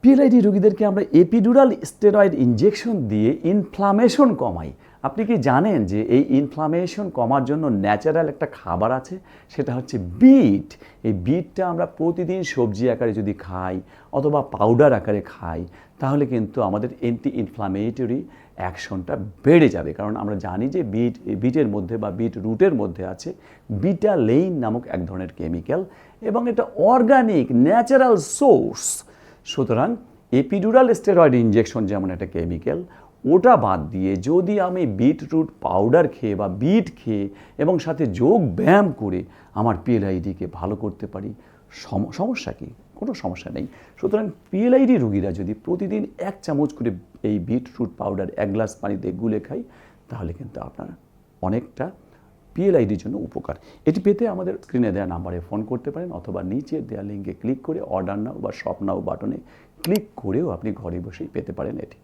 PLID রোগীদেরকে আমরা epidural steroid injection দিয়ে inflammation কমাই। আপনি কি জানেন যে এই ইনফ্লামেশন কমার জন্য ন্যাচারাল একটা খাবার আছে, সেটা হচ্ছে বিট। এই বিটটা আমরা প্রতিদিন সবজি আকারে যদি খাই অথবা পাউডার আকারে খাই, তাহলে কিন্তু আমাদের অ্যান্টি ইনফ্লামেটরি অ্যাকশনটা বেড়ে যাবে। কারণ আমরা জানি যে বিটের মধ্যে বা বিট রুটের মধ্যে আছে বিটালেইন নামক এক ধরনের কেমিক্যাল, এবং এটা অর্গানিক ন্যাচারাল সোর্স। সুতরাং এপিডুরাল স্টেরয়েড ইনজেকশন যেমন একটা কেমিক্যাল, ওটা বাদ দিয়ে যদি আমি বিটরুট পাউডার খেয়ে বা বিট খেয়ে এবং সাথে যোগ ব্যায়াম করে আমার পিএলআইডিকে ভালো করতে পারি, সমস্যা কি? কোনো সমস্যা নেই। সুতরাং পিএলআইডি রোগীরা যদি প্রতিদিন 1 চামচ করে এই বিটরুট পাউডার 1 গ্লাস পানিতে গুলে খাই, তাহলে কিন্তু আপনার অনেকটা পিএলআইডির জন্য উপকার। এটি পেতে আমাদের স্ক্রিনে দেওয়া নাম্বারে ফোন করতে পারেন, অথবা নিচে দেওয়া লিঙ্কে ক্লিক করে অর্ডার নাও বা শপ নাও বাটনে ক্লিক করেও আপনি ঘরে বসেই পেতে পারেন এটি।